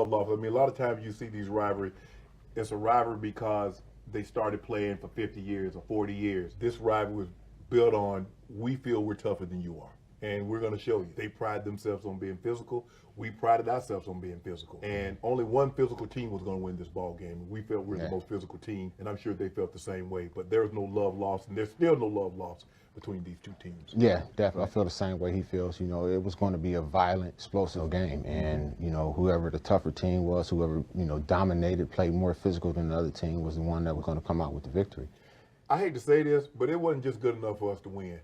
Love. I mean, a lot of times you see these rivalry. It's a rivalry because they started playing for 50 years or 40 years. This rivalry was built on we feel we're tougher than you are. And we're going to show you. They pride themselves on being physical. We prided ourselves on being physical. And only one physical team was going to win this ball game. We felt we were the most physical team, and I'm sure they felt the same way. But there was no love lost, and there's still no love lost between these two teams. Yeah, definitely. I feel the same way he feels. You know, it was going to be a violent, explosive game. And, you know, whoever the tougher team was, whoever, you know, dominated, played more physical than the other team was the one that was going to come out with the victory. I hate to say this, but it wasn't just good enough for us to win.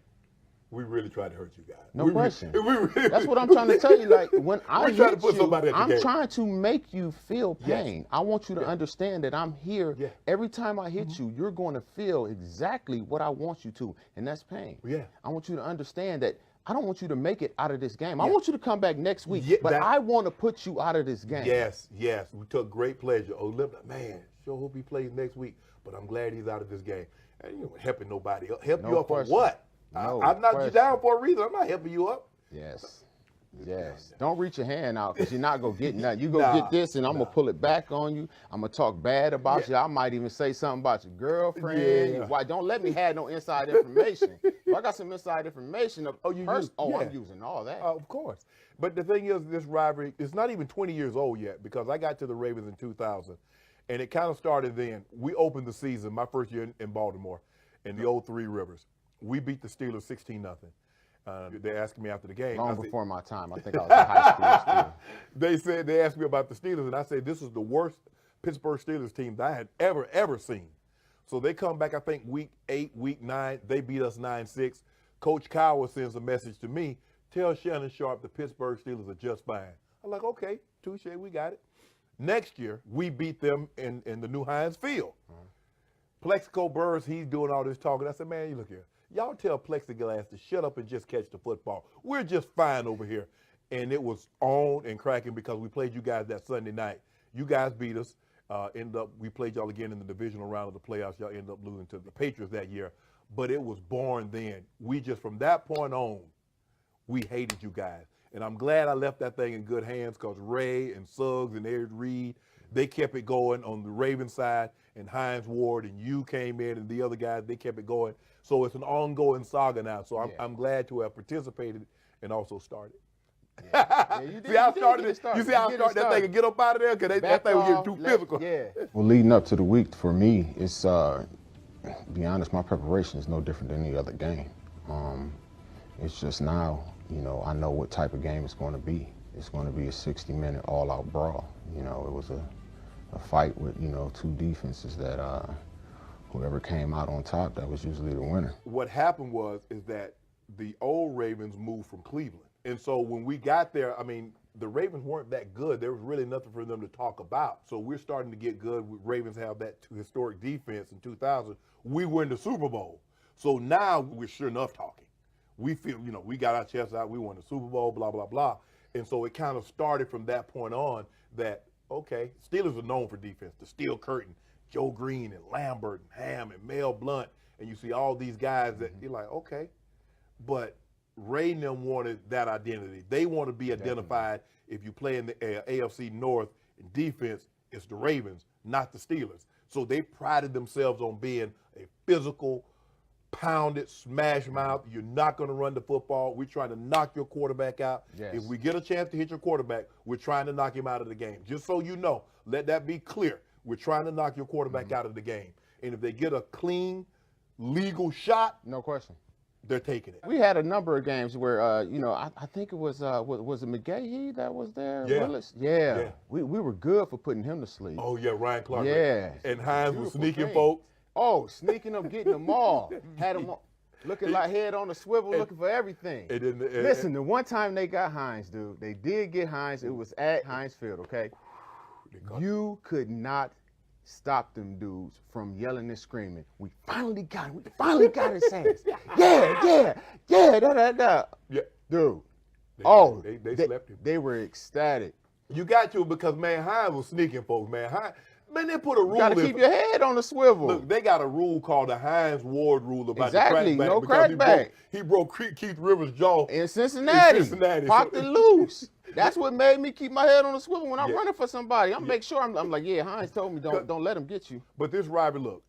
We really tried to hurt you guys. No question. That's what I'm trying to tell you. Like, when I hit you, I'm trying to make you feel pain. Yes. I want you to understand that I'm here. Yeah. Every time I hit you, you're going to feel exactly what I want you to, and that's pain. Yeah. I want you to understand that I don't want you to make it out of this game. I want you to come back next week, but I want to put you out of this game. Yes, yes. We took great pleasure. Oh, man, sure hope he plays next week, but I'm glad he's out of this game. And you ain't helping nobody else. Help you up for what? I'm not you down for a reason. I'm not helping you up. Yes. Yes. Don't reach your hand out because you're not going to get nothing. You're going to get this, and I'm going to pull it back on you. I'm going to talk bad about you. I might even say something about your girlfriend. Your wife. Don't let me have no inside information. If I got some inside information, I'm using all that. Of course. But the thing is, this rivalry is not even 20 years old yet because I got to the Ravens in 2000, and it kind of started then. We opened the season, my first year in Baltimore, in the old Three Rivers. We beat the Steelers 16-0. They asked me after the game. Long before my time. I think I was in high school. They asked me about the Steelers, and I said this is the worst Pittsburgh Steelers team that I had ever seen. So they come back, I think, week 8, week 9. They beat us 9-6. Coach Cowher sends a message to me, tell Shannon Sharpe the Pittsburgh Steelers are just fine. I'm like, okay, touche, we got it. Next year, we beat them in the new Heinz Field. Plexico Burrs, he's doing all this talking. I said, man, you look here. Y'all tell Plexiglass to shut up and just catch the football. We're just fine over here. And it was on and cracking because we played you guys that Sunday night. You guys beat us. We played y'all again in the divisional round of the playoffs. Y'all ended up losing to the Patriots that year. But it was born then. We just, from that point on, we hated you guys. And I'm glad I left that thing in good hands because Ray and Suggs and Eric Reed, they kept it going on the Ravens side, and Hines Ward and you came in and the other guys, they kept it going. So it's an ongoing saga now. So I'm glad to have participated and also started. Yeah. You see how I started it? You see how I started that thing and get up out of there? Because that thing was getting too physical. Yeah. Well, leading up to the week, for me, it's, to be honest, my preparation is no different than any other game. It's just now, you know, I know what type of game it's going to be. It's going to be a 60-minute all-out brawl. You know, it was a fight with, you know, two defenses that whoever came out on top, that was usually the winner. What happened is that the old Ravens moved from Cleveland. And so when we got there, I mean, the Ravens weren't that good. There was really nothing for them to talk about. So we're starting to get good. Ravens have that historic defense in 2000. We win the Super Bowl. So now we're sure enough talking. We feel, you know, we got our chests out. We won the Super Bowl, blah, blah, blah. And so it kind of started from that point on that, okay, Steelers are known for defense. The Steel Curtain, Joe Green and Lambert and Ham and Mel Blount. And you see all these guys that you're like, okay. But Ray and them wanted that identity. They want to be identified. If you play in the AFC North in defense, it's the Ravens, not the Steelers. So they prided themselves on being a physical, pounded, smash mouth. You're not going to run the football. We're trying to knock your quarterback out. Yes. If we get a chance to hit your quarterback, we're trying to knock him out of the game. Just so you know, let that be clear. We're trying to knock your quarterback out of the game. And if they get a clean, legal shot, no question, they're taking it. We had a number of games where, you know, I think it was it McGahee that was there? Yeah. Willis? Yeah. We were good for putting him to sleep. Oh, yeah, Ryan Clark. Yeah. And Hines was sneaking folks. Oh, sneaking them, getting them all. Had them looking like head on a swivel, looking for everything. Listen, the one time they got Hines, dude, they did get Hines. It was at Heinz Field, okay? You could not stop them dudes from yelling and screaming. We finally got him. We finally got his ass. Yeah, da. Yeah. Dude. They slept him. They were ecstatic. You got to because, man, Hines was sneaking folks, man. Man, they put a rule. You gotta keep your head on the swivel. Look, they got a rule called the Hines-Ward rule about exactly, the crackback. no because crackback. He broke Keith Rivers' jaw in Cincinnati. Popped it loose. That's what made me keep my head on the swivel when I'm running for somebody. I'm make sure I'm like, yeah, Hines told me don't let him get you. But this rivalry, look,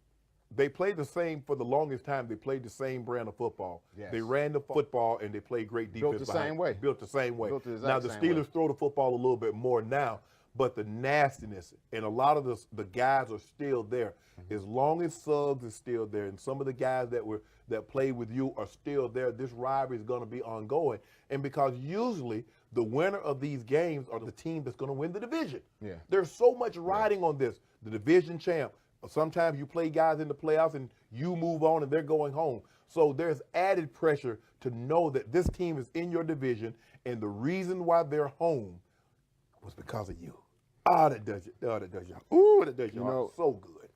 they played the same for the longest time. They played the same brand of football. Yes. They ran the football and they played great defense. Built the same way. Built the same way. Built the now the exact Steelers same way. throw the football a little bit more now, but the nastiness and a lot of the guys are still there. As long as Suggs is still there and some of the guys that played with you are still there, this rivalry is going to be ongoing. And because usually the winner of these games are the team that's going to win the division. Yeah. There's so much riding on this. The division champ. Sometimes you play guys in the playoffs and you move on and they're going home. So there's added pressure to know that this team is in your division and the reason why they're home was because of you. Oh, that does it. Oh, that does y'all. Ooh, that does y'all so good.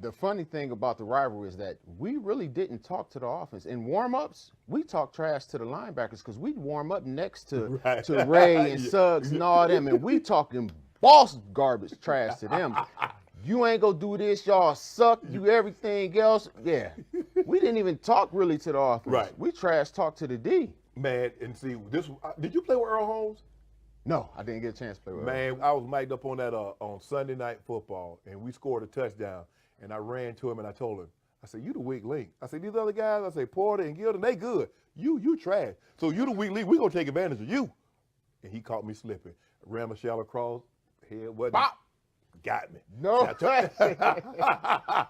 The funny thing about the rivalry is that we really didn't talk to the offense. In warm-ups, we talk trash to the linebackers because we'd warm up next to Ray and Suggs and all them, and we talking boss garbage trash to them. You ain't gonna do this, y'all suck, you everything else. Yeah. We didn't even talk really to the offense. Right. We trash talk to the D. Man, and see, did you play with Earl Holmes? No, I didn't get a chance to play with Earl. Man, I was mic'd up on that on Sunday Night Football, and we scored a touchdown. And I ran to him and I told him, I said, you the weak link. I said, these other guys, I say, Porter and Gilden, they good. You trash. So you the weak link, we gonna take advantage of you. And he caught me slipping. Ran a shallow cross, head wasn't. Bop. Got me. No.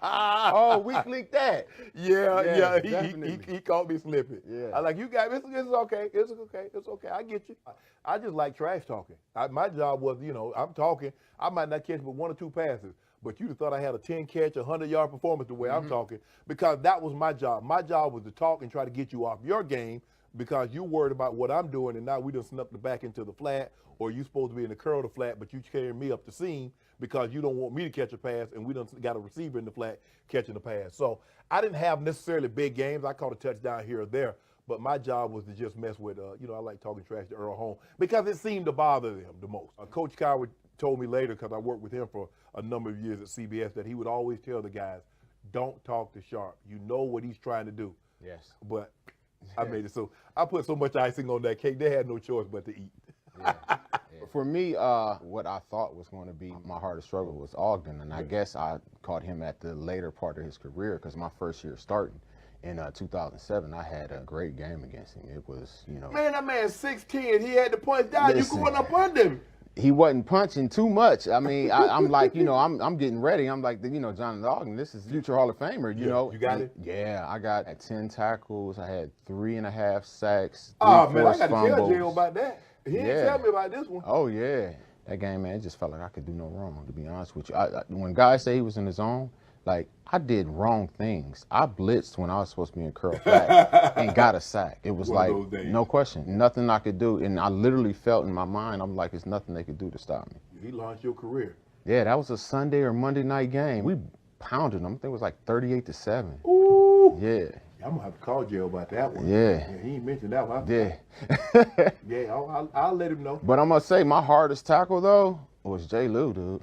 Oh, weak link that. Yeah. Definitely. He caught me slipping. Yeah. I like, you got me. It's okay. It's okay. It's okay. I get you. I just like trash talking. My job was, I'm talking. I might not catch but 1 or 2 passes. But you'd have thought I had a 10-catch, 100-yard performance the way I'm talking, because that was my job. My job was to talk and try to get you off your game because you worried about what I'm doing, and now we done snuck the back into the flat, or you supposed to be in the curl of the flat, but you carrying me up the seam because you don't want me to catch a pass, and we done got a receiver in the flat catching the pass. So I didn't have necessarily big games. I caught a touchdown here or there, but my job was to just mess with, I like talking trash to Earl Holmes because it seemed to bother them the most. Coach Coward told me later, because I worked with him for a number of years at CBS, that he would always tell the guys, don't talk to Sharpe. You know what he's trying to do. Yes. But I made it so. I put so much icing on that cake, they had no choice but to eat. Yeah. For me, what I thought was going to be my hardest struggle was Ogden, and I guess I caught him at the later part of his career because my first year starting in 2007, I had a great game against him. It was, Man, that man's 6'10". He had to punch down. Listen, you going up under him. He wasn't punching too much. I mean, I'm like, I'm getting ready. I'm like, Jonathan Ogden, this is future Hall of Famer, you know. You got it? Yeah, I got 10 tackles. I had 3.5 sacks. Oh, man, I got to fumbles. tell Jay about that. He didn't tell me about this one. Oh, yeah. That game, man, it just felt like I could do no wrong, to be honest with you. When guys say he was in the zone, like, I did wrong things. I blitzed when I was supposed to be in curl flat and got a sack. It was like, no question, nothing I could do. And I literally felt in my mind, I'm like, it's nothing they could do to stop me. He launched your career. Yeah, that was a Sunday or Monday night game. We pounded them. I think it was like 38-7. Ooh. Yeah. I'm going to have to call Jay about that one. Yeah. He ain't mentioned that one. Yeah. Yeah, I'll let him know. But I'm going to say my hardest tackle, though, was Jay Lou, dude.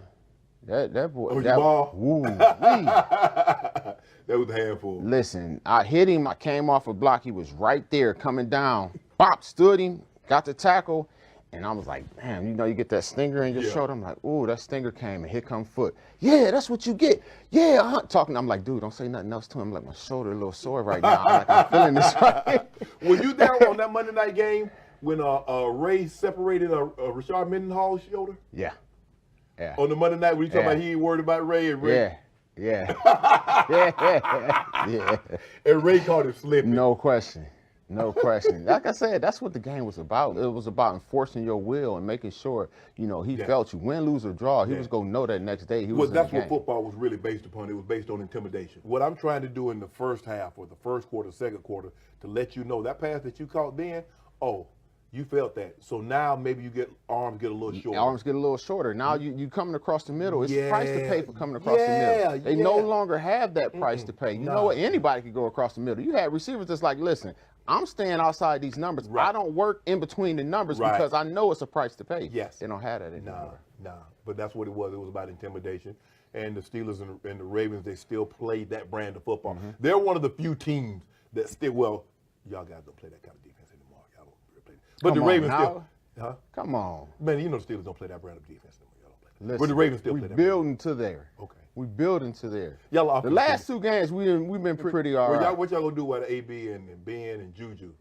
That boy. Oh, that ball? Woo. That was a handful. Listen, I hit him. I came off a block. He was right there coming down. Bop, stood him, got the tackle. And I was like, damn, you get that stinger in your shoulder? I'm like, ooh, that stinger came, and here come foot. Yeah, that's what you get. Yeah, talking. I'm like, dude, don't say nothing else to him. I'm like, my shoulder a little sore right now. I'm feeling this right. Were you there on that Monday night game when Ray separated Rashard Mendenhall's shoulder? Yeah. Yeah. On the Monday night when you talking about he ain't worried about Ray and Ray? Yeah. Yeah. And Ray caught him slipping. No question. No question. Like I said, that's what the game was about. It was about enforcing your will and making sure, he felt you. Win, lose, or draw. He was going to know that next day he was in the game. That's what football was really based upon. It was based on intimidation. What I'm trying to do in the first half or the first quarter, second quarter, to let you know that pass that you caught then, you felt that. So now maybe arms get a little shorter. Arms get a little shorter. Now you coming across the middle. It's price to pay for coming across the middle. They no longer have that price to pay. You know what? Anybody can go across the middle. You had receivers that's like, listen, I'm staying outside these numbers. Right. I don't work in between the numbers because I know it's a price to pay. Yes. They don't have that anymore. Nah, but that's what it was. It was about intimidation. And the Steelers and the Ravens, they still played that brand of football. They're one of the few teams that still, well, y'all guys don't play that kind of defense anymore. Y'all don't really play that. But the Ravens still. Huh? Come on. Man, you know the Steelers don't play that brand of defense anymore. Y'all don't play that. Listen, but the Ravens still play that. We building to there. Okay. We building to there. Y'all the last 2 games, we've been pretty all right. What y'all gonna do with AB and Ben and Juju?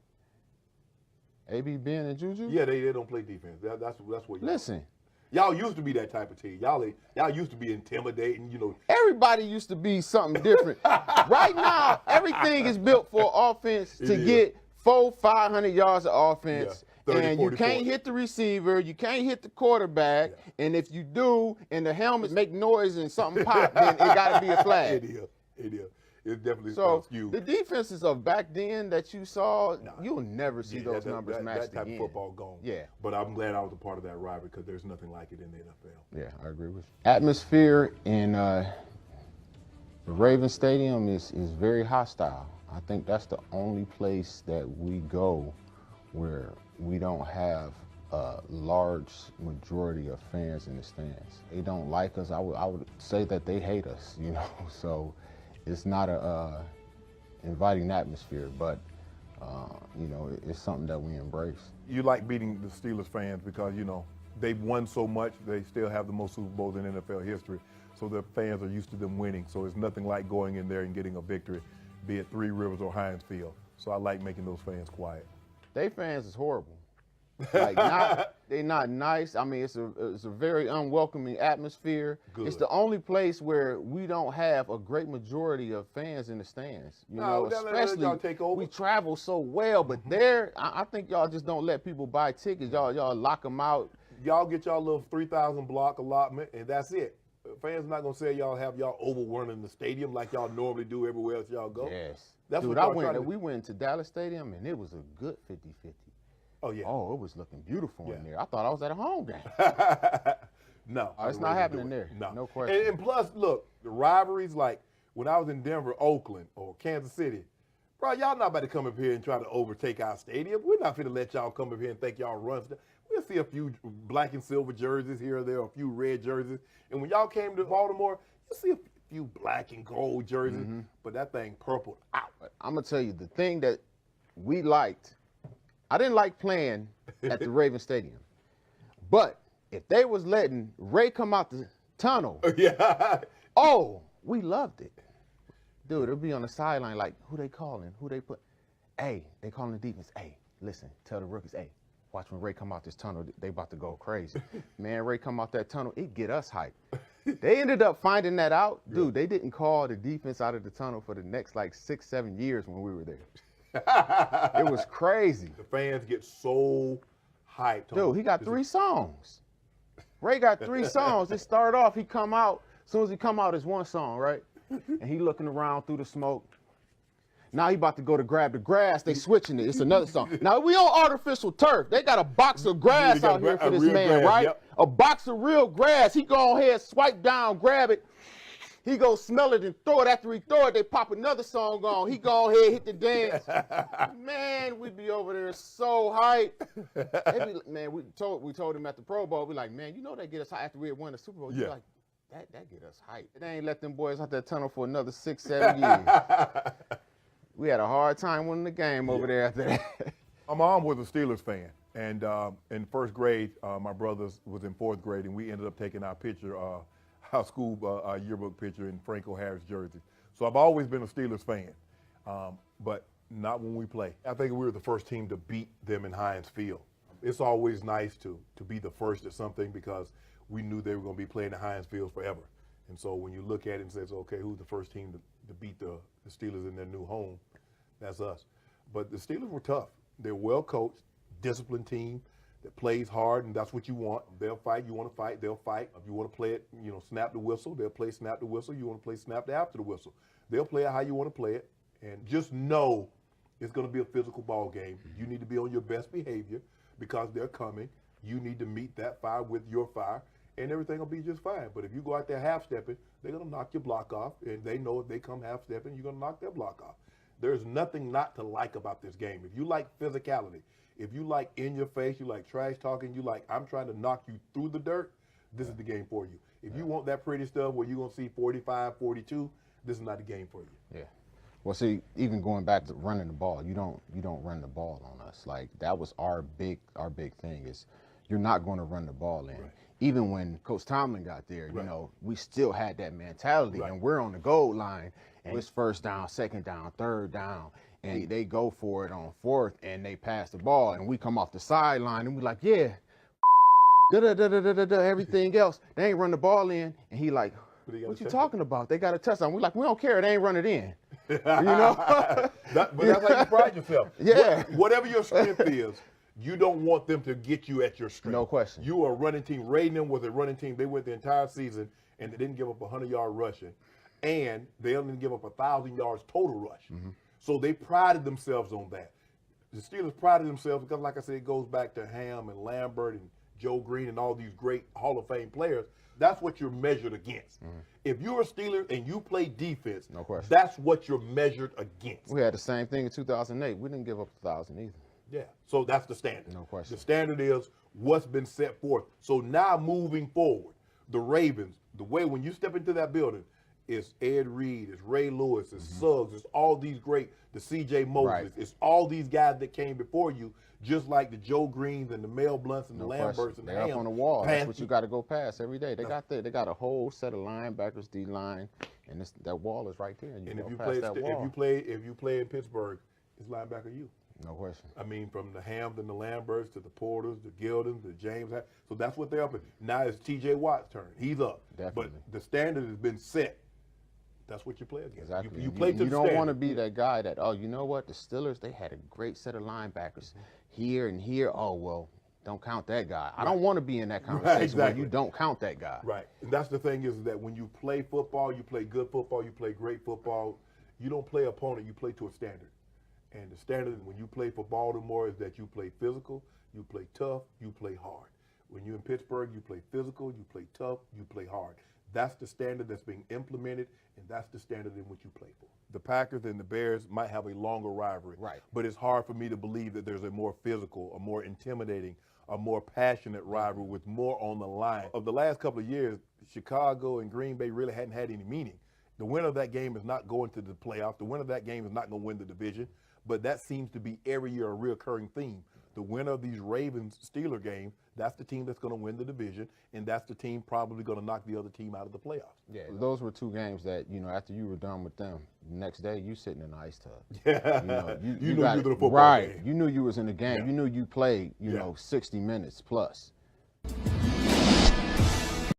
AB, Ben, and Juju? Yeah, they don't play defense. That's what. Listen. Y'all used to be that type of team. Y'all used to be intimidating, you know. Everybody used to be something different. Right now, everything is built for offense to get 400-500 yards of offense. Yeah, 30, and 40, you can't 40. Hit the receiver, you can't hit the quarterback, and if you do, and the helmets make noise and something pop, then it got to be a flag. It is. It's definitely so skewed. The defenses of back then that you saw, you'll never see those numbers matched That type again. of football gone. Yeah. But I'm glad I was a part of that rivalry because there's nothing like it in the NFL. Yeah, I agree with you. Atmosphere in the Ravens Stadium is very hostile. I think that's the only place that we go where we don't have a large majority of fans in the stands. They don't like us. I would say that they hate us, you know. So it's not a inviting atmosphere, but you know, it's something that we embrace. You like beating the Steelers fans because, you know, they've won so much. They still have the most Super Bowls in NFL history. So the fans are used to them winning. So it's nothing like going in there and getting a victory, be it Three Rivers or Heinz Field. So I like making those fans quiet. They fans is horrible. Like they're not nice. I mean, it's a very unwelcoming atmosphere. Good. It's the only place where we don't have a great majority of fans in the stands. You know, especially y'all take over. We travel so well, but there, I think y'all just don't let people buy tickets. Y'all lock them out. Y'all get y'all little 3,000 block allotment, and that's it. Fans not gonna say y'all have y'all overrunning the stadium like y'all normally do everywhere else y'all go. Yes. That's Dude, what we went to Dallas Stadium, and it was a good 50-50. Oh, yeah. Oh, it was looking beautiful in there. I thought I was at a home game. No. It's not happening there. No question. And plus, look, the rivalries, like when I was in Denver, Oakland, or Kansas City, bro, y'all not about to come up here and try to overtake our stadium. We're not going to let y'all come up here and think y'all run stuff. We'll see a few black and silver jerseys here or there, a few red jerseys. And when y'all came to Baltimore, you'll see a few black and gold jerseys, but that thing purpled out. I'm going to tell you, the thing that we liked, I didn't like playing at the Raven Stadium, but if they was letting Ray come out the tunnel, we loved it. Dude, it'll be on the sideline like, who they calling? Who they put? Hey, they calling the defense. Hey, listen, tell the rookies, hey, watch when Ray come out this tunnel, they about to go crazy. Man, Ray come out that tunnel, it get us hyped. They ended up finding that out. Dude, they didn't call the defense out of the tunnel for the next like 6-7 years when we were there. It was crazy. The fans get so hyped. Dude, he got 3 songs. Ray got 3 songs. It started off, he come out. As soon as he come out, it's one song, right? And he looking around through the smoke. Now he about to go to grab the grass. They switching it. It's another song. Now we on artificial turf. They got a box of grass out here for this man, right? Yep. A box of real grass. He go ahead, swipe down, grab it. He go smell it and throw it. After he throw it, they pop another song on. He go ahead, hit the dance. Man, we'd be over there so hyped. Man, we told him at the Pro Bowl, we like, man, you know they get us hyped after we had won the Super Bowl. Yeah. Like, that get us hyped. They ain't let them boys out that tunnel for another 6-7 years. We had a hard time winning the game over there after that. My mom was a Steelers fan, and in first grade, my brother was in 4th grade, and we ended up taking our picture, our school yearbook picture in Franco Harris jersey. So I've always been a Steelers fan, but not when we play. I think we were the first team to beat them in Heinz Field. It's always nice to be the first at something because we knew they were going to be playing at Heinz Field forever. And so when you look at it and say, okay, who's the first team to beat the Steelers in their new home? That's us. But the Steelers were tough. They're well coached, disciplined team that plays hard, and that's what you want. They'll fight. You want to fight, they'll fight. If you want to play it, snap the whistle, they'll play snap the whistle. You want to play snap after the whistle. They'll play it how you want to play it. And just know it's going to be a physical ball game. You need to be on your best behavior because they're coming. You need to meet that fire with your fire, and everything will be just fine. But if you go out there half-stepping, they're going to knock your block off, and they know if they come half-stepping, you're going to knock their block off. There's nothing not to like about this game. If you like physicality, if you like in your face, you like trash talking, you like I'm trying to knock you through the dirt, this is the game for you. If you want that pretty stuff where you're going to see 45, 42, this is not the game for you. Yeah. Well, see, even going back to running the ball, you don't run the ball on us. Like, that was our big thing is you're not going to run the ball in. Right. Even when Coach Tomlin got there, you know, we still had that mentality, and we're on the goal line, and it's first down, second down, third down, and they go for it on fourth, and they pass the ball, and we come off the sideline, and we're like, yeah, everything else. They ain't run the ball in, and he like, what you talking about? They got a touchdown. We're like, we don't care. They ain't run it in. You know? But that's how you pride yourself. Yeah. Whatever your strength is, you don't want them to get you at your strength. No question. You are a running team. Raiden was a running team. They went the entire season, and they didn't give up 100-yard rushing. And they only didn't give up 1,000 yards total rush. Mm-hmm. So they prided themselves on that. The Steelers prided themselves because, like I said, it goes back to Ham and Lambert and Joe Green and all these great Hall of Fame players. That's what you're measured against. Mm-hmm. If you're a Steeler and you play defense, no question, that's what you're measured against. We had the same thing in 2008. We didn't give up 1,000 either. Yeah, so that's the standard. No question. The standard is what's been set forth. So now moving forward, the Ravens, the way when you step into that building, it's Ed Reed, it's Ray Lewis, it's Suggs, it's all these great, the C.J. Moses, it's all these guys that came before you, just like the Joe Greens and the Mel Blunts and the Lamberts and the They're Hams. up on the wall. That's what you got to go past every day. They got a whole set of linebackers, D-line, and that wall is right there. And if you play in Pittsburgh, it's linebacker you. No question. I mean, from the Hams and the Lamberts to the Porters, the Gildens, the James. So that's what they're up in. Now it's T.J. Watt's turn. He's up. Definitely. But the standard has been set. That's what you play against. Exactly. You play to the standard. You don't want to be that guy that, oh, you know what? The Steelers, they had a great set of linebackers here and here. Oh, well, don't count that guy. I don't want to be in that conversation where you don't count that guy. Right. And that's the thing is that when you play football, you play good football, you play great football. You don't play opponent, you play to a standard. And the standard when you play for Baltimore is that you play physical, you play tough, you play hard. When you're in Pittsburgh, you play physical, you play tough, you play hard. That's the standard that's being implemented, and that's the standard in which you play for. The Packers and the Bears might have a longer rivalry, right? But it's hard for me to believe that there's a more physical, a more intimidating, a more passionate rivalry with more on the line. Of the last couple of years, Chicago and Green Bay really hadn't had any meaning. The winner of that game is not going to the playoffs. The winner of that game is not going to win the division. But that seems to be every year a reoccurring theme. The winner of these Ravens-Steeler games, that's the team that's going to win the division, and that's the team probably going to knock the other team out of the playoffs. Yeah, those were two games that, after you were done with them, the next day you sitting in the ice tub. Yeah, you knew you were in the football game. Right, you knew you was in the game. Yeah. You knew you played, 60 minutes plus.